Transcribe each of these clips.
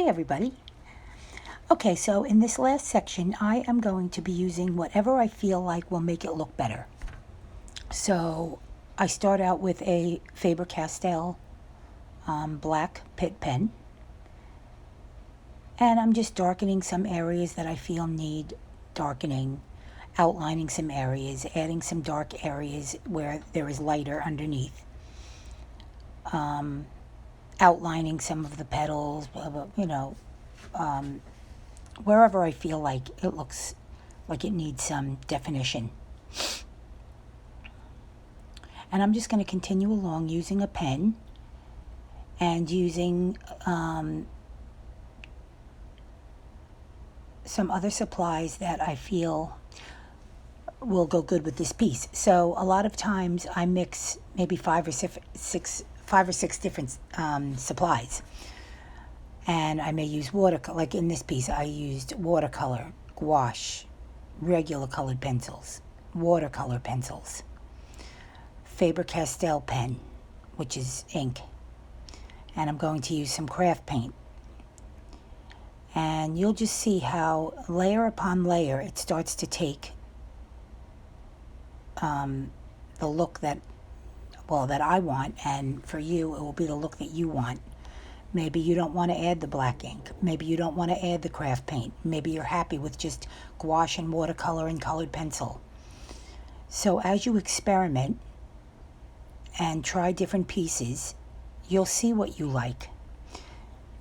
everybody. Okay, so in this last section, I am going to be using whatever I feel like will make it look better. So I start out with a Faber-Castell black Pitt pen, and I'm just darkening some areas that I feel need darkening, outlining some areas, adding some dark areas where there is lighter underneath, outlining some of the petals, wherever I feel like it looks like it needs some definition. And I'm just going to continue along using a pen and using some other supplies that I feel will go good with this piece. So a lot of times I mix maybe five or six different supplies. And I may use watercolor, like in this piece I used watercolor, gouache, regular colored pencils, watercolor pencils, Faber-Castell pen, which is ink, and I'm going to use some craft paint. And you'll just see how layer upon layer it starts to take the look that I want, and for you it will be the look that you want. Maybe you don't want to add the black ink. Maybe you don't want to add the craft paint. Maybe you're happy with just gouache and watercolor and colored pencil. So as you experiment and try different pieces, you'll see what you like.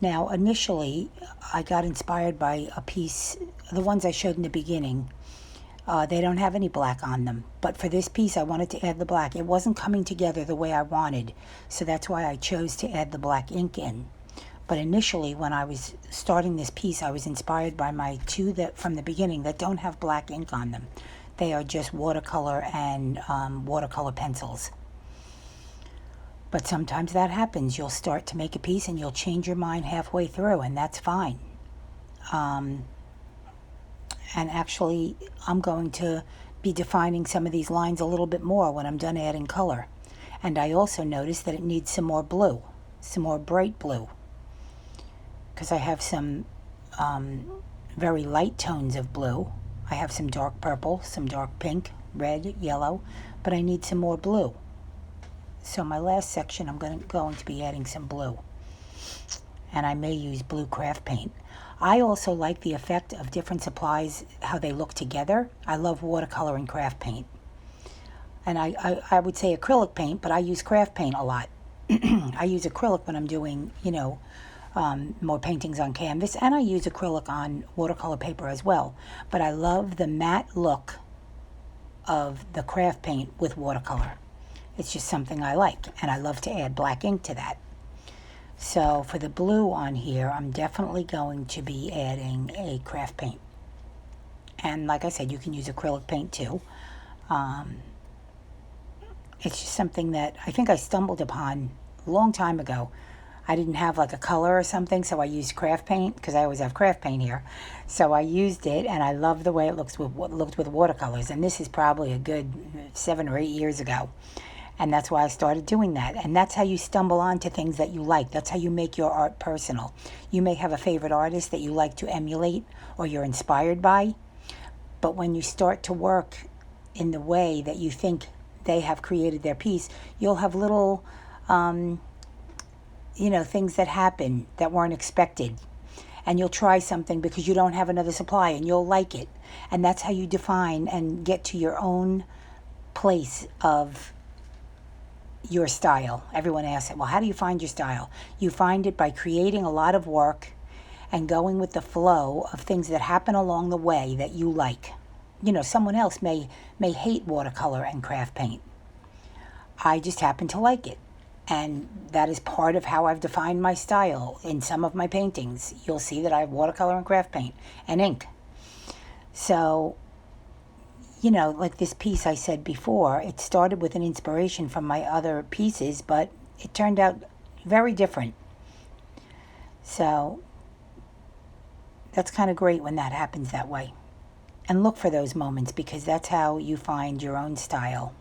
Now, initially, I got inspired by a piece, the ones I showed in the beginning. They don't have any black on them. But for this piece, I wanted to add the black. It wasn't coming together the way I wanted, so that's why I chose to add the black ink in. But initially, when I was starting this piece, I was inspired by my two that from the beginning that don't have black ink on them. They are just watercolor and watercolor pencils. But sometimes that happens. You'll start to make a piece and you'll change your mind halfway through, and that's fine. And actually, I'm going to be defining some of these lines a little bit more when I'm done adding color. And I also noticed that it needs some more blue, some more bright blue, because I have some very light tones of blue. I have some dark purple, some dark pink, red, yellow, but I need some more blue. So my last section, I'm going to be adding some blue. And I may use blue craft paint. I also like the effect of different supplies, how they look together. I love watercolor and craft paint. And I would say acrylic paint, but I use craft paint a lot. I use acrylic when I'm doing, more paintings on canvas, and I use acrylic on watercolor paper as well. But I love the matte look of the craft paint with watercolor. It's just something I like, and I love to add black ink to that. So for the blue on here, I'm definitely going to be adding a craft paint. And like I said, you can use acrylic paint too. It's just something that I think I stumbled upon a long time ago. I didn't have like a color or something, so I used craft paint, because I always have craft paint here. So I used it, and I love the way it looked with watercolors. And this is probably a good 7 or 8 years ago. And that's why I started doing that. And that's how you stumble onto things that you like. That's how you make your art personal. You may have a favorite artist that you like to emulate or you're inspired by. But when you start to work in the way that you think they have created their piece, you'll have little things that happen that weren't expected. And you'll try something because you don't have another supply, and you'll like it. And that's how you define and get to your own place of your style. Everyone asks it, well, how do you find your style? You find it by creating a lot of work and going with the flow of things that happen along the way that you like. Someone else may hate watercolor and craft paint. I just happen to like it. And that is part of how I've defined my style. In some of my paintings, you'll see that I have watercolor and craft paint and ink. So, like this piece I said before, it started with an inspiration from my other pieces, but it turned out very different. So, that's kind of great when that happens that way. And look for those moments, because that's how you find your own style.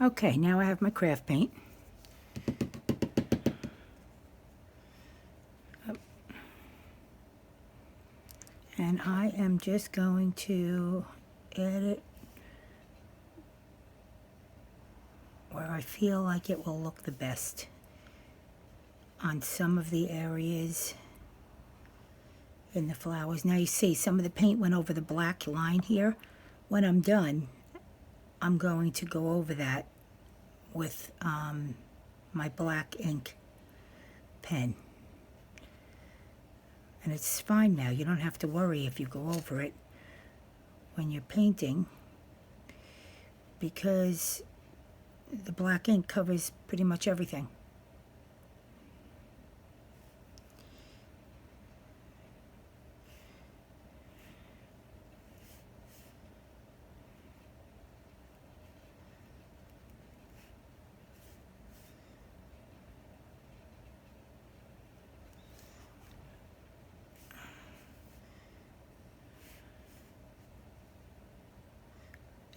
Okay, now I have my craft paint. And I am just going to add it where I feel like it will look the best on some of the areas in the flowers. Now you see some of the paint went over the black line here. When I'm done, I'm going to go over that with my black ink pen. And it's fine now. You don't have to worry if you go over it when you're painting, because the black ink covers pretty much everything.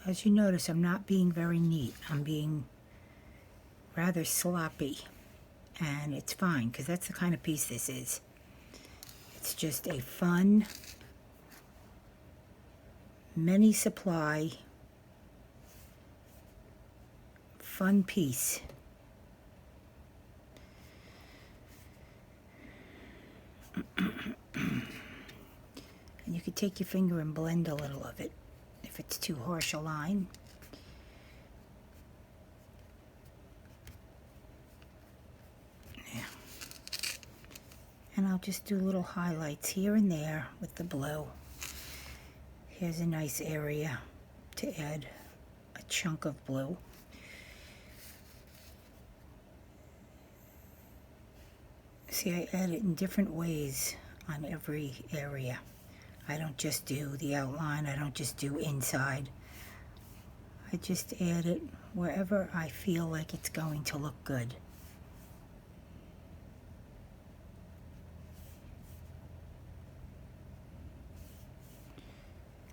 As you notice, I'm not being very neat. I'm being rather sloppy. And it's fine, because that's the kind of piece this is. It's just a fun, many supply, fun piece. And you could take your finger and blend a little of it if it's too harsh a line. Yeah. And I'll just do little highlights here and there with the blue. Here's a nice area to add a chunk of blue. See, I add it in different ways on every area. I don't just do the outline, I don't just do inside. I just add it wherever I feel like it's going to look good.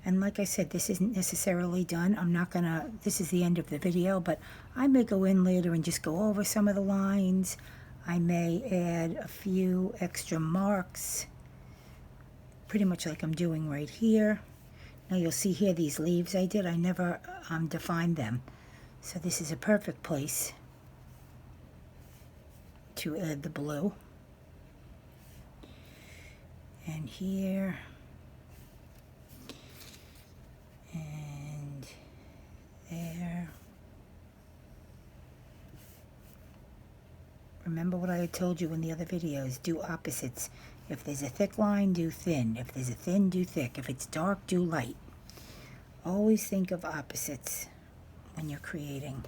And like I said, this isn't necessarily done. I'm not gonna, this is the end of the video, but I may go in later and just go over some of the lines. I may add a few extra marks, pretty much like I'm doing right here. Now you'll see here these leaves I did, I never defined them. So this is a perfect place to add the blue. And here, and there. Remember what I had told you in the other videos, do opposites. If there's a thick line, do thin. If there's a thin, do thick. If it's dark, do light. Always think of opposites when you're creating.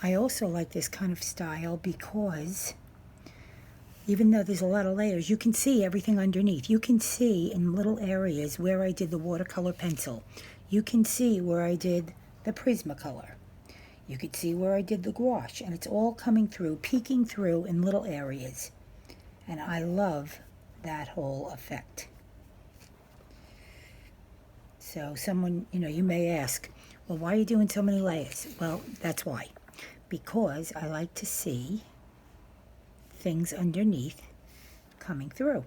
I also like this kind of style because even though there's a lot of layers, you can see everything underneath. You can see in little areas where I did the watercolor pencil. You can see where I did the Prismacolor. You could see where I did the gouache, and it's all coming through, peeking through in little areas. And I love that whole effect. So someone, you may ask, well, why are you doing so many layers? Well, that's why. Because I like to see things underneath coming through.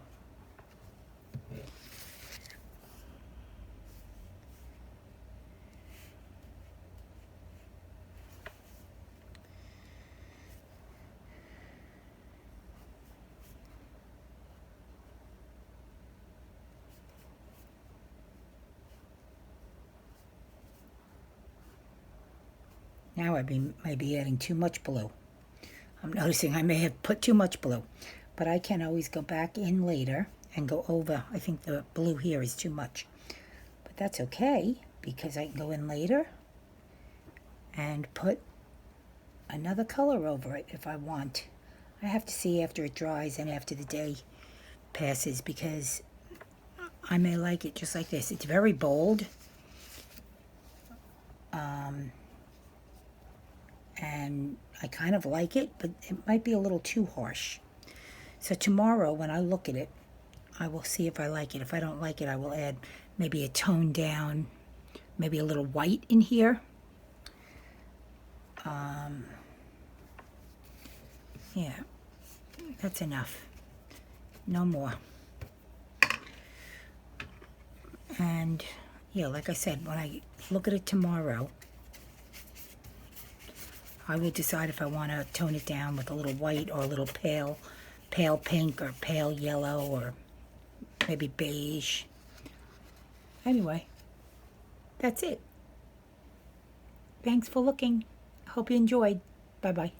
Now I may be adding too much blue. I'm noticing I may have put too much blue, but I can always go back in later and go over. I think the blue here is too much, but that's okay because I can go in later and put another color over it if I want. I have to see after it dries and after the day passes, because I may like it just like this. It's very bold. And I kind of like it, but it might be a little too harsh. So tomorrow when I look at it, I will see if I like it. If I don't like it, I will add maybe a tone down, maybe a little white in here. Yeah, that's enough. No more. And yeah, like I said, when I look at it tomorrow, I will decide if I want to tone it down with a little white or a little pale pink or pale yellow or maybe beige. Anyway, that's it. Thanks for looking. Hope you enjoyed. Bye-bye.